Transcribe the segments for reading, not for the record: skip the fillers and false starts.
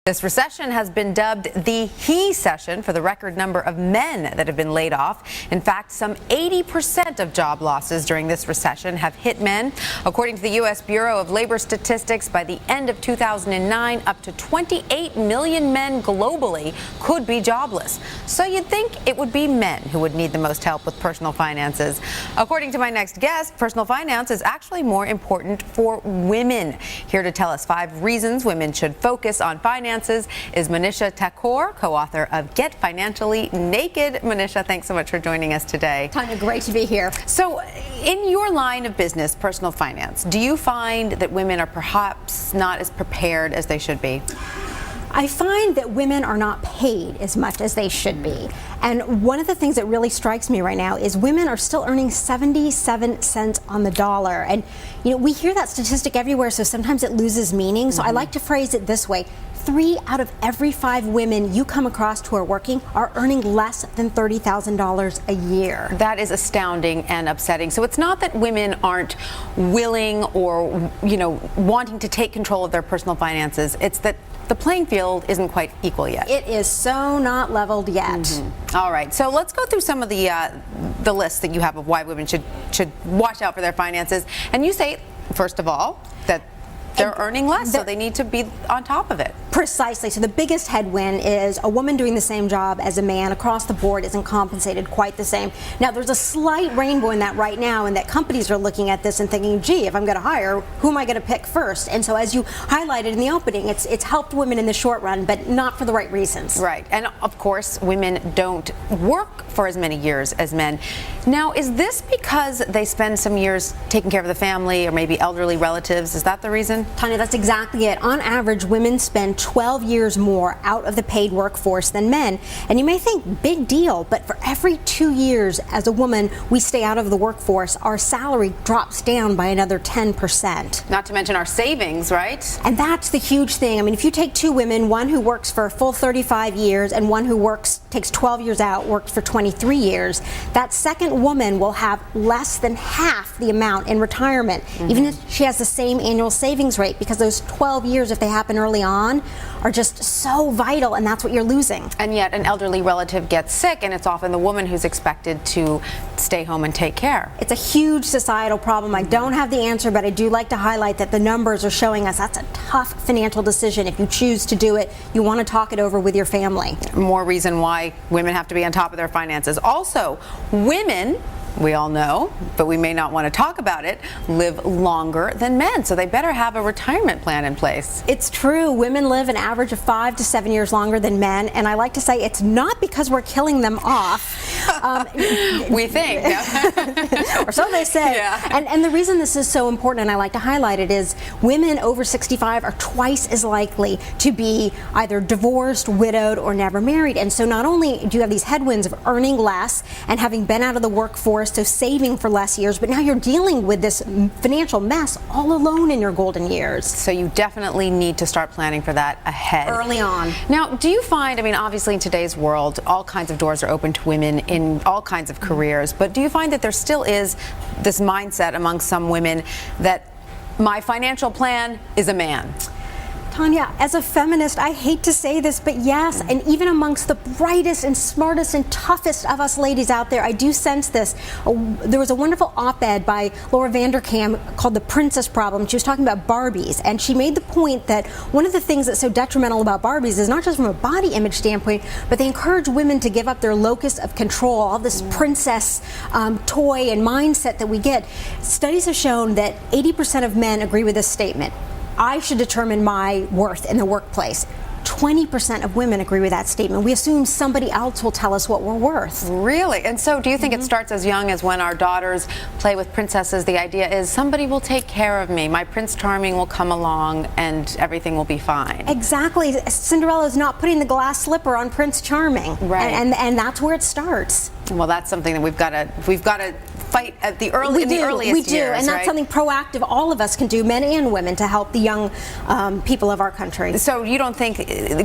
This recession has been dubbed the he session for the record number of men that have been laid off. In fact, some 80% of job losses during this recession have hit men. According to the U.S. Bureau of Labor Statistics, by the end of 2009, up to 28 million men globally could be jobless. So you'd think it would be men who would need the most help with personal finances. According to my next guest, personal finance is actually more important for women. Here to tell us 5 reasons women should focus on finance is Manisha Thakor, co-author of Get Financially Naked. Manisha, thanks so much for joining us today. Tanya, great to be here. So, in your line of business, personal finance, do you find that women are perhaps not as prepared as they should be? I find that women are not paid as much as they should be. And one of the things that really strikes me right now is women are still earning 77 cents on the dollar. And, we hear that statistic everywhere, so sometimes it loses meaning. So I like to phrase it this way. 3 out of every 5 women you come across who are working are earning less than $30,000 a year. That is astounding and upsetting. So it's not that women aren't willing or, wanting to take control of their personal finances. It's that the playing field isn't quite equal yet. It is so not leveled yet. All right, so let's go through some of the lists that you have of why women should watch out for their finances. And you say, first of all, that they're earning less, so they need to be on top of it. Precisely. So the biggest headwind is a woman doing the same job as a man across the board isn't compensated quite the same. Now, there's a slight rainbow in that right now, and that companies are looking at this and thinking, gee, if I'm going to hire, who am I going to pick first? And so as you highlighted in the opening, it's helped women in the short run, but not for the right reasons. Right. And of course, women don't work for as many years as men. Now, is this because they spend some years taking care of the family or maybe elderly relatives? Is that the reason? Tanya, that's exactly it. On average, women spend 12 years more out of the paid workforce than men. And you may think, big deal, but for every 2 years as a woman we stay out of the workforce, our salary drops down by another 10%. Not to mention our savings, right? And that's the huge thing. I mean, if you take 2 women, one who works for a full 35 years and one who takes 12 years out, works for 23 years, that second woman will have less than half the amount in retirement, even if she has the same annual savings rate, because those 12 years, if they happen early on, are just so vital, and that's what you're losing. And yet an elderly relative gets sick, and it's often the woman who's expected to stay home and take care. It's a huge societal problem. I don't have the answer, but I do like to highlight that the numbers are showing us that's a tough financial decision. If you choose to do it, you want to talk it over with your family. More reason why women have to be on top of their finances. Also, women, we all know, but we may not want to talk about it, live longer than men, so they better have a retirement plan in place. It's true. Women live an average of 5 to 7 years longer than men, and I like to say it's not because we're killing them off. We think. Or so they say. Yeah. And the reason this is so important, and I like to highlight it, is women over 65 are twice as likely to be either divorced, widowed, or never married. And so not only do you have these headwinds of earning less and having been out of the workforce, so saving for less years, but now you're dealing with this financial mess all alone in your golden years. So you definitely need to start planning for that ahead. Early on. Now, do you find, obviously in today's world, all kinds of doors are open to women in all kinds of careers, but do you find that there still is this mindset among some women that my financial plan is a man? Tanya, as a feminist, I hate to say this, but yes, and even amongst the brightest and smartest and toughest of us ladies out there, I do sense this. There was a wonderful op-ed by Laura Vanderkam called The Princess Problem. She was talking about Barbies, and she made the point that one of the things that's so detrimental about Barbies is not just from a body image standpoint, but they encourage women to give up their locus of control, all this princess toy and mindset that we get. Studies have shown that 80% of men agree with this statement. I should determine my worth in the workplace. 20% of women agree with that statement. We assume somebody else will tell us what we're worth. Really? And so do you think it starts as young as when our daughters play with princesses? The idea is somebody will take care of me. My Prince Charming will come along and everything will be fine. Exactly. Cinderella is not putting the glass slipper on Prince Charming. Right. And that's where it starts. Well, that's something that we've got to fight at the earliest We do, years, and that's right? something proactive all of us can do, men and women, to help the young people of our country. So you don't think,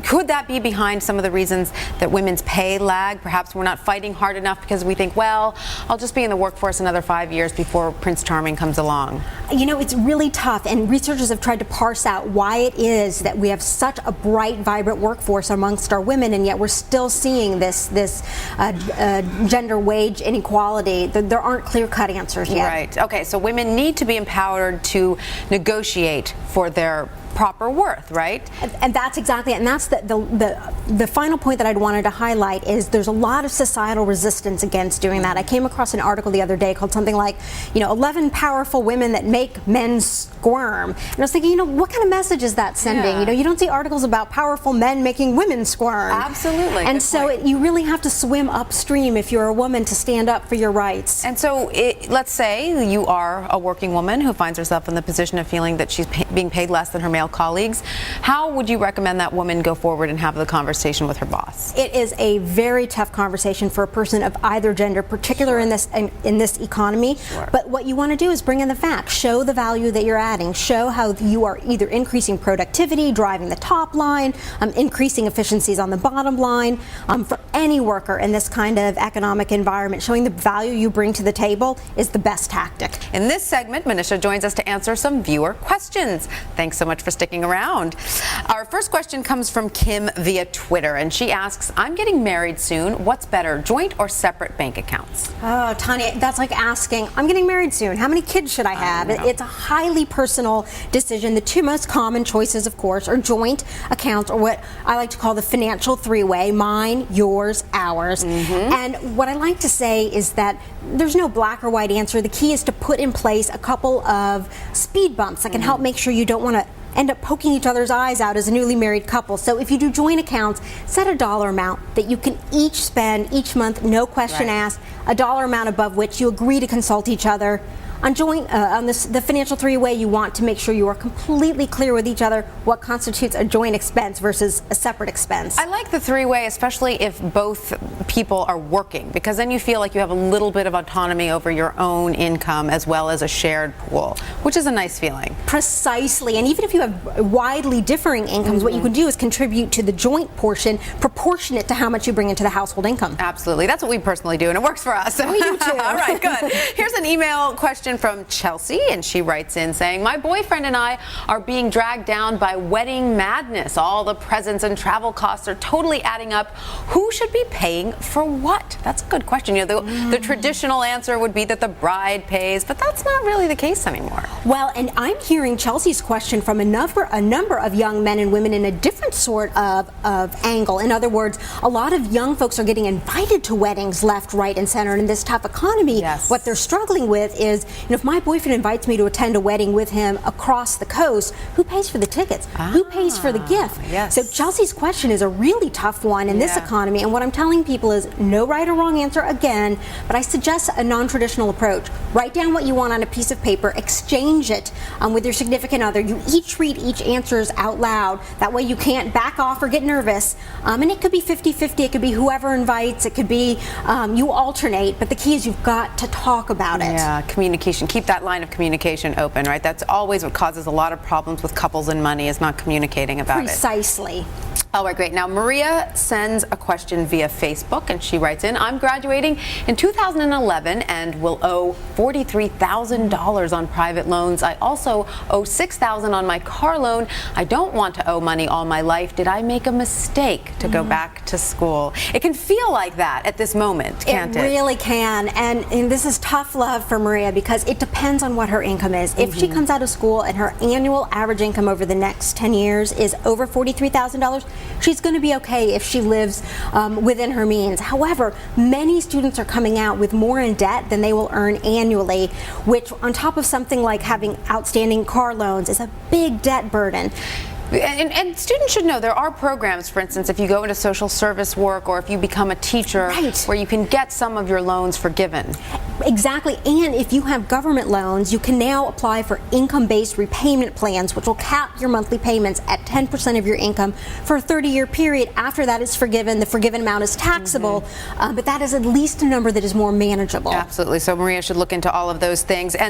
could that be behind some of the reasons that women's pay lag? Perhaps we're not fighting hard enough because we think, well, I'll just be in the workforce another 5 years before Prince Charming comes along. You know, it's really tough, and researchers have tried to parse out why it is that we have such a bright, vibrant workforce amongst our women, and yet we're still seeing this gender wage inequality. There aren't clear-cut answers yet. Right. Okay, so women need to be empowered to negotiate for their proper worth, right? And that's exactly it. And that's the final point that I'd wanted to highlight is there's a lot of societal resistance against doing that. I came across an article the other day called something like, 11 powerful women that make men squirm. And I was thinking, what kind of message is that sending? Yeah. You don't see articles about powerful men making women squirm. Absolutely. And so you really have to swim upstream if you're a woman to stand up for your rights. And so let's say you are a working woman who finds herself in the position of feeling that she's being paid less than her male colleagues. How would you recommend that woman go forward and have the conversation with her boss? It is a very tough conversation for a person of either gender, particularly in this economy. Sure. But what you want to do is bring in the facts, show the value that you're adding, show how you are either increasing productivity, driving the top line, increasing efficiencies on the bottom line. For any worker in this kind of economic environment, showing the value you bring to the table is the best tactic. In this segment, Manisha joins us to answer some viewer questions. Thanks so much for sticking around. Our first question comes from Kim via Twitter, and she asks, I'm getting married soon. What's better, joint or separate bank accounts? Oh, Tanya, that's like asking, I'm getting married soon. How many kids should I have? It's a highly personal decision. The two most common choices, of course, are joint accounts, or what I like to call the financial three-way, mine, yours, ours. And what I like to say is that there's no black or white answer. The key is to put in place a couple of speed bumps that can help make sure you don't want to end up poking each other's eyes out as a newly married couple. So if you do joint accounts, set a dollar amount that you can each spend each month, no question asked, a dollar amount above which you agree to consult each other. On the financial three-way, you want to make sure you are completely clear with each other what constitutes a joint expense versus a separate expense. I like the three-way, especially if both people are working, because then you feel like you have a little bit of autonomy over your own income as well as a shared pool, which is a nice feeling. Precisely. And even if you have widely differing incomes, what you can do is contribute to the joint portion proportionate to how much you bring into the household income. Absolutely. That's what we personally do, and it works for us. We do too. All right, good. Here's an email question from Chelsea, and she writes in saying, my boyfriend and I are being dragged down by wedding madness. All the presents and travel costs are totally adding up. Who should be paying for what? That's a good question. The traditional answer would be that the bride pays, but that's not really the case anymore. Well, and I'm hearing Chelsea's question from a number of young men and women in a different sort of angle. In other words, a lot of young folks are getting invited to weddings left, right, and center. And in this tough economy, what they're struggling with is, if my boyfriend invites me to attend a wedding with him across the coast, who pays for the tickets? Who pays for the gift? So Chelsea's question is a really tough one in this economy. And what I'm telling people is no right or wrong answer again, but I suggest a non-traditional approach. Write down what you want on a piece of paper, exchange it with your significant other. You each read each answers out loud. That way you can't back off or get nervous. And it could be 50-50. It could be whoever invites. It could be you alternate. But the key is you've got to talk about it. Yeah, communication. Keep that line of communication open, right? That's always what causes a lot of problems with couples and money, is not communicating about it. Precisely. All right, great. Now, Maria sends a question via Facebook, and she writes in, I'm graduating in 2011 and will owe $43,000 on private loans. I also owe $6,000 on my car loan. I don't want to owe money all my life. Did I make a mistake to go back to school? It can feel like that at this moment, can't it? It really can. And this is tough love for Maria because it depends on what her income is. If she comes out of school and her annual average income over the next 10 years is over $43,000, she's going to be okay if she lives within her means. However, many students are coming out with more in debt than they will earn annually, which on top of something like having outstanding car loans is a big debt burden. And students should know there are programs, for instance, if you go into social service work or if you become a teacher, Right. where you can get some of your loans forgiven. Exactly, and if you have government loans, you can now apply for income-based repayment plans, which will cap your monthly payments at 10% of your income for a 30-year period. After that is forgiven, the forgiven amount is taxable, but that is at least a number that is more manageable. Absolutely. So Maria should look into all of those things. And